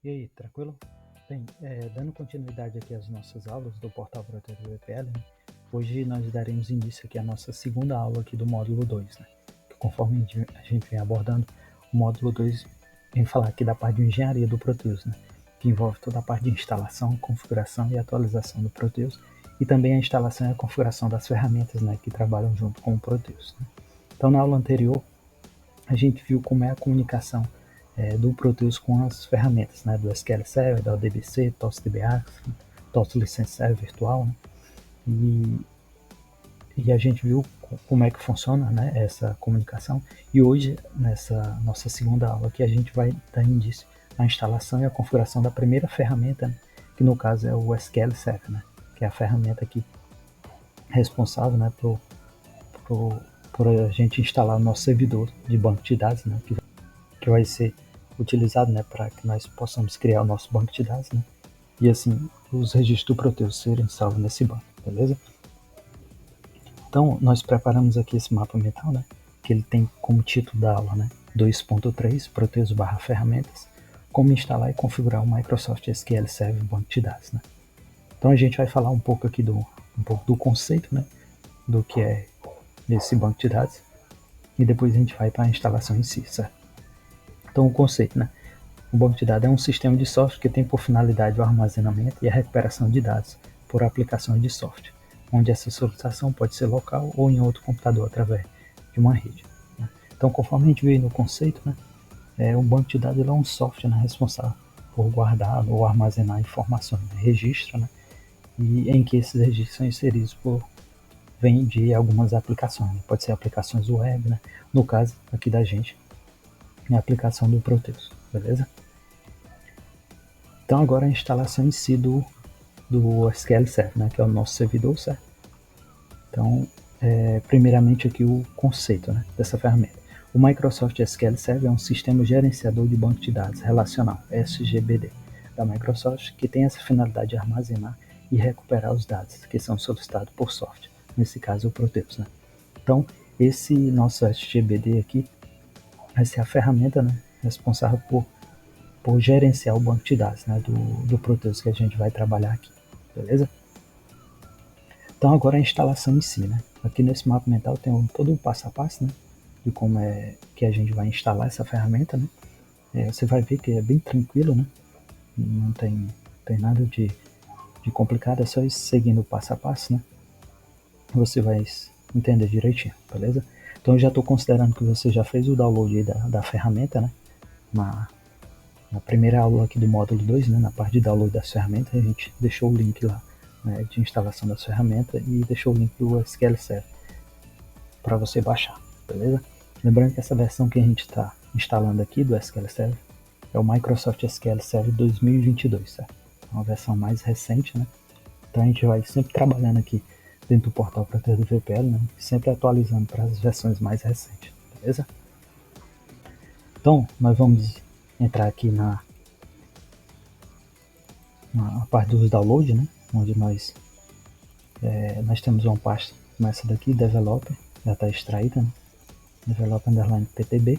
E aí, tranquilo? Bem, dando continuidade aqui às nossas aulas do Portal Protetor VPL, né? Hoje nós daremos início aqui à nossa segunda aula aqui do módulo 2, né? Que conforme a gente vem abordando, o módulo 2 vem falar aqui da parte de engenharia do Proteus, né? Que envolve toda a parte de instalação, configuração e atualização do Proteus, e também a instalação e a configuração das ferramentas, né, que trabalham junto com o Proteus, né? Então, na aula anterior, a gente viu como é a comunicação do Proteus com as ferramentas, né, do SQL Server, da ODBC, TOS-DBA, TOS License Server virtual, né, e a gente viu como é que funciona, né, essa comunicação. E hoje, nessa nossa segunda aula aqui, a gente vai dar início à instalação e à configuração da primeira ferramenta, né, que no caso é o SQL Server, né, que é a ferramenta aqui responsável, né, por a gente instalar o nosso servidor de banco de dados, né, que vai ser utilizado, né, para que nós possamos criar o nosso banco de dados, né, e assim os registros do Proteus serem salvos nesse banco, beleza? Então nós preparamos aqui esse mapa mental, né, que ele tem como título da aula, né, 2.3 Proteus/ferramentas, como instalar e configurar o Microsoft SQL Server banco de dados, né. Então a gente vai falar um pouco aqui um pouco do conceito, né, do que é esse banco de dados, e depois a gente vai para a instalação em si, certo? Então o conceito, né? O banco de dados é um sistema de software que tem por finalidade o armazenamento e a recuperação de dados por aplicações de software, onde essa solicitação pode ser local ou em outro computador através de uma rede, né? Então, conforme a gente viu no conceito, né, um banco de dados é um software, né, responsável por guardar ou armazenar informações, né, registro, né, e em que esses registros são inseridos vem de algumas aplicações, né? Pode ser aplicações web, né? No caso aqui da gente, é a aplicação do Proteus, beleza? Então agora a instalação em si do SQL Server, né, que é o nosso servidor, certo? Então, primeiramente aqui o conceito, né, dessa ferramenta. O Microsoft SQL Server é um sistema gerenciador de banco de dados relacional, SGBD, da Microsoft, que tem essa finalidade de armazenar e recuperar os dados que são solicitados por software, nesse caso o Proteus, né? Então, esse nosso SGBD aqui vai ser a ferramenta, né, responsável por gerenciar o banco de dados, né, do Proteus que a gente vai trabalhar aqui, beleza? Então agora a instalação em si, né? Aqui nesse mapa mental tem todo o passo a passo, né, de como é que a gente vai instalar essa ferramenta, né? Você vai ver que é bem tranquilo, né? Não tem nada de complicado, é só ir seguindo o passo a passo, né? Você vai entender direitinho, beleza? Então eu já estou considerando que você já fez o download da ferramenta, né? Na primeira aula aqui do módulo 2, né, na parte de download das ferramentas, a gente deixou o link lá, né, de instalação das ferramentas e deixou o link do SQL Server para você baixar, beleza? Lembrando que essa versão que a gente está instalando aqui do SQL Server é o Microsoft SQL Server 2022, certo? É uma versão mais recente, né? Então a gente vai sempre trabalhando aqui dentro do portal Protetor do VPL, né, sempre atualizando para as versões mais recentes, beleza? Então nós vamos entrar aqui na parte dos downloads, né, onde nós temos uma pasta como essa daqui, developer, já está extraída, né, developer underline ptb.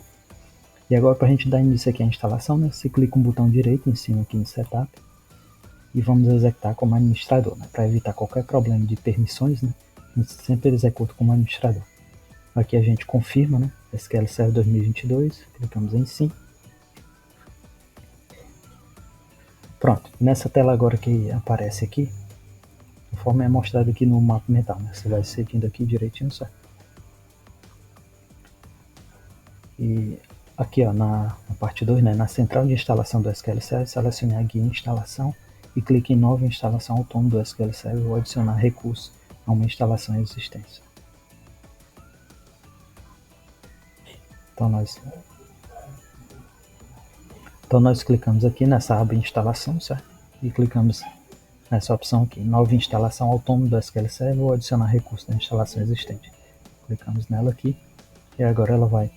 E agora para a gente dar início aqui à instalação, né, você clica com o botão direito em cima aqui em setup e vamos executar como administrador, né, para evitar qualquer problema de permissões, né, a gente sempre executa como administrador. Aqui a gente confirma, né, SQL Server 2022, clicamos em sim. Pronto, nessa tela agora que aparece aqui, conforme é mostrado aqui no mapa mental, né, você vai seguindo aqui direitinho, certo? E aqui, ó, na parte 2, né, na central de instalação do SQL Server, selecione a guia instalação e clique em nova instalação autônoma do SQL Server ou adicionar recursos a uma instalação existente. Então nós clicamos aqui nessa aba instalação, certo? E clicamos nessa opção aqui, nova instalação autônoma do SQL Server ou adicionar recursos da instalação existente. Clicamos nela aqui e agora ela vai.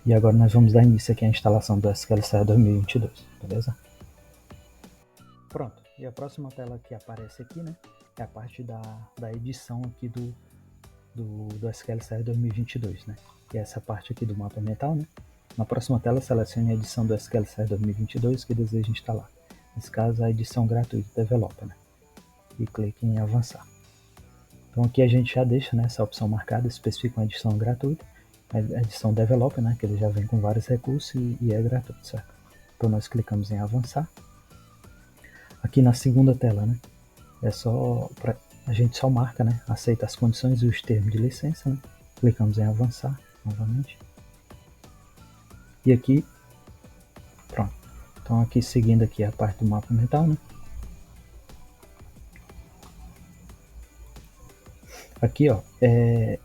E agora nós vamos dar início aqui à instalação do SQL Server 2022, beleza? Pronto, e a próxima tela que aparece aqui, né, é a parte da edição aqui do SQL Server 2022, né, que é essa parte aqui do mapa mental, né, Na próxima tela, selecione a edição do SQL Server 2022 que deseja instalar. Nesse caso, a edição gratuita Developer, né? E clique em avançar. Então aqui a gente já deixa, né, essa opção marcada, especifica uma edição gratuita, a edição Developer, né, que ele já vem com vários recursos e é gratuito, certo? Então nós clicamos em avançar. Aqui na segunda tela, né, a gente só marca, né, aceita as condições e os termos de licença, né? Clicamos em avançar novamente. E aqui, pronto. Então aqui seguindo aqui a parte do mapa mental, né? Aqui, ó, é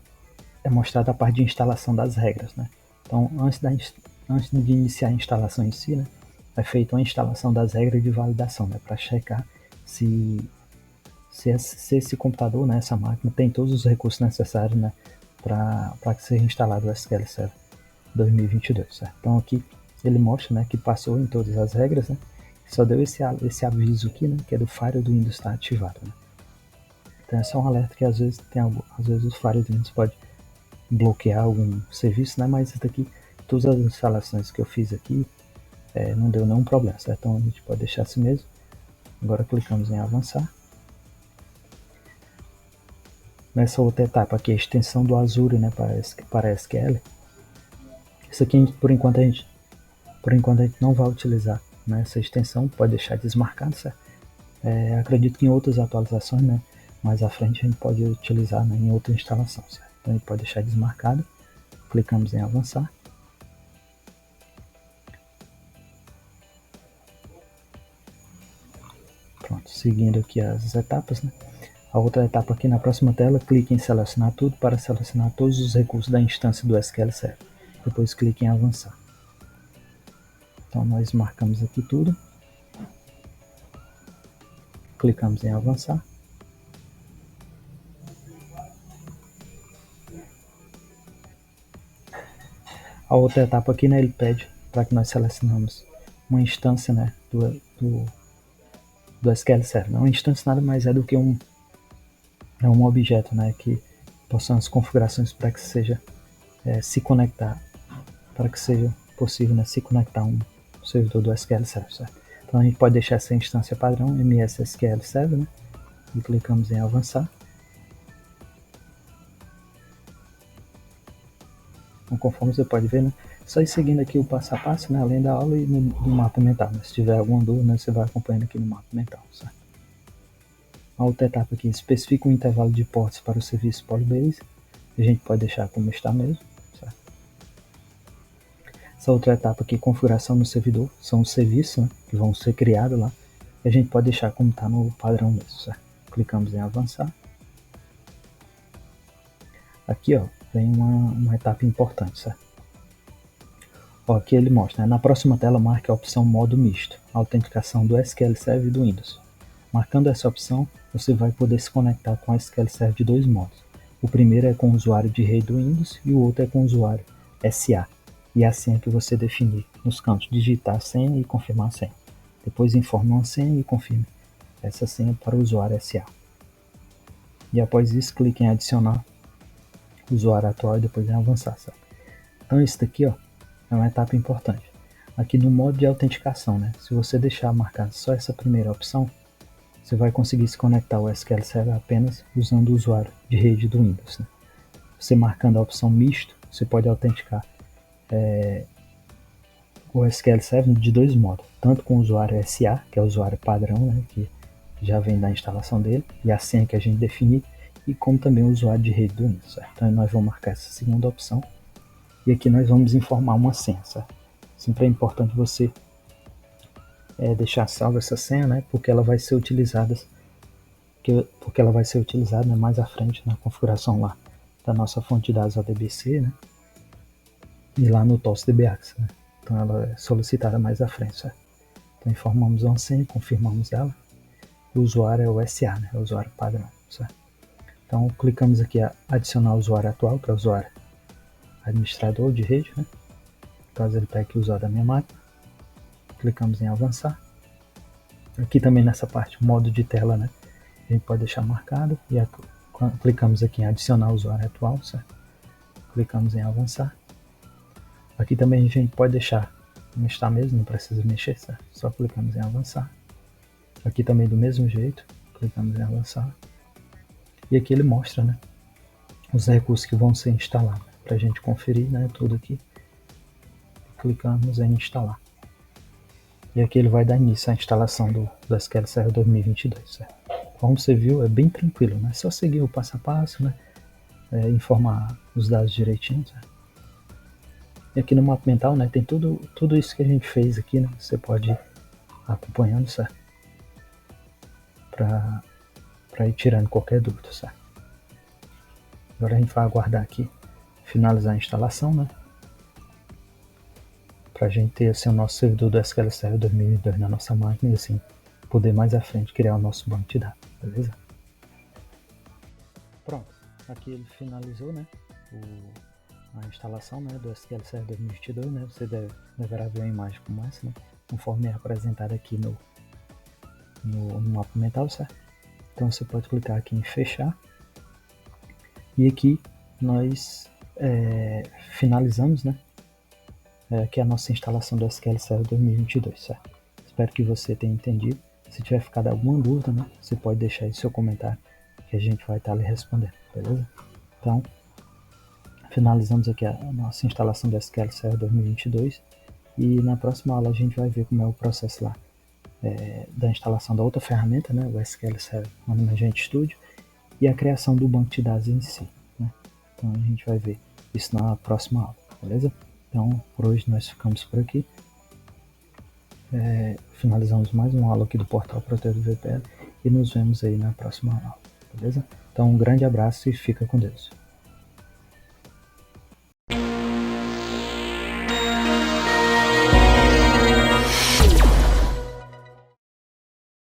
mostrada a parte de instalação das regras, né? Então, antes de iniciar a instalação em si, né, é feita uma instalação das regras de validação, né, para checar se esse computador, né, essa máquina, tem todos os recursos necessários, né, para que seja instalado o SQL Server 2022, certo? Então aqui ele mostra, né, que passou em todas as regras, né, só deu esse aviso aqui, né, que é do Firewall do Windows estar ativado, né. Então é só um alerta que às vezes os Firewall do Windows pode bloquear algum serviço, né? Mas isso daqui, todas as instalações que eu fiz aqui, não deu nenhum problema, certo? Então a gente pode deixar assim mesmo. Agora clicamos em avançar. Nessa outra etapa aqui, a extensão do Azure, né, para SQL. Isso aqui, por enquanto a gente não vai utilizar, né, essa extensão, pode deixar desmarcado, certo? Acredito que em outras atualizações, né, mais à frente a gente pode utilizar, né, em outra instalação, certo? Então a gente pode deixar desmarcado. Clicamos em avançar. Pronto, seguindo aqui as etapas, né? A outra etapa aqui na próxima tela, clique em selecionar tudo para selecionar todos os recursos da instância do SQL Server. Depois clique em avançar. Então nós marcamos aqui tudo. Clicamos em avançar. A outra etapa aqui, né, ele pede para que nós selecionamos uma instância, né, do SQL Server. Uma instância nada mais é do que um objeto, né, que possui as configurações para que seja se conectar, para que seja possível, né, se conectar a um servidor do SQL Server, certo? Então a gente pode deixar essa instância padrão MS SQL Server, né, e clicamos em avançar. Então, conforme você pode ver, né, só ir seguindo aqui o passo a passo, né, além da aula e no mapa mental, né? Se tiver alguma dúvida, né, você vai acompanhando aqui no mapa mental, certo? A outra etapa aqui, especifica um intervalo de portas para o serviço Polybase. A gente pode deixar como está mesmo, certo? Essa outra etapa aqui, configuração no servidor, são os serviços, né, que vão ser criados lá. E a gente pode deixar como está no padrão mesmo, certo? Clicamos em avançar. Aqui, ó, vem uma etapa importante, certo? Ó, aqui ele mostra, né? Na próxima tela marque a opção modo misto, autenticação do SQL Server e do Windows. Marcando essa opção, você vai poder se conectar com a SQL Server de dois modos. O primeiro é com o usuário de rede do Windows e o outro é com o usuário SA. E a senha que você definir nos campos digitar a senha e confirmar a senha. Depois informe uma senha e confirme essa senha para o usuário SA. E após isso, clique em adicionar o usuário atual e depois em avançar, certo? Então isso daqui, ó, é uma etapa importante. Aqui no modo de autenticação, né? Se você deixar marcado só essa primeira opção, você vai conseguir se conectar ao SQL Server apenas usando o usuário de rede do Windows, né? Você marcando a opção misto, você pode autenticar o SQL Server de dois modos, tanto com o usuário SA, que é o usuário padrão, né, que já vem da instalação dele, e a senha que a gente definir, e como também o usuário de rede do Windows, certo? Então nós vamos marcar essa segunda opção, e aqui nós vamos informar uma senha, certo? Sempre é importante você deixar salva essa senha, né, porque ela vai ser utilizada né, mais à frente na configuração lá da nossa fonte de dados ODBC, né, e lá no TOS DBAX, né. Então ela é solicitada mais à frente, certo? Então informamos uma senha, confirmamos ela, e o usuário é o SA, né, é o usuário padrão, certo? Então clicamos aqui a adicionar o usuário atual, que é o usuário administrador de rede, né, caso ele pegue o usuário da minha máquina. Clicamos em avançar. Aqui também nessa parte, modo de tela, né, a gente pode deixar marcado e clicamos aqui em adicionar o usuário atual, certo? Clicamos em avançar. Aqui também a gente pode deixar como está mesmo, não precisa mexer, certo? Só clicamos em avançar. Aqui também do mesmo jeito, clicamos em avançar. E aqui ele mostra, né, os recursos que vão ser instalados. Para a gente conferir, né, tudo aqui. Clicamos em instalar. E aqui ele vai dar início à instalação do SQL Server 2022, certo? Como você viu, é bem tranquilo, né? É só seguir o passo a passo, né? Informar os dados direitinho, certo? E aqui no mapa mental, né, tem tudo isso que a gente fez aqui, né? Você pode ir acompanhando, certo? Para ir tirando qualquer dúvida, certo? Agora a gente vai aguardar aqui finalizar a instalação, né? Para a gente ter assim, o nosso servidor do SQL Server 2022 na nossa máquina e assim poder mais à frente criar o nosso banco de dados, beleza? Pronto, aqui ele finalizou, né, a instalação, né, do SQL Server 2022, né, você deverá ver uma imagem como essa, né, conforme é apresentado aqui no mapa mental, certo? Então você pode clicar aqui em fechar e aqui nós finalizamos, né, aqui a nossa instalação do SQL Server 2022, certo? Espero que você tenha entendido. Se tiver ficado alguma dúvida, né, você pode deixar aí seu comentário que a gente vai estar lhe respondendo, beleza? Então, finalizamos aqui a nossa instalação do SQL Server 2022 e na próxima aula a gente vai ver como é o processo lá da instalação da outra ferramenta, né, o SQL Server Management Studio, e a criação do banco de dados em si, né? Então a gente vai ver isso na próxima aula, beleza? Então por hoje nós ficamos por aqui. Finalizamos mais uma aula aqui do portal Proteus VPN e nos vemos aí na próxima aula, beleza? Então um grande abraço e fica com Deus.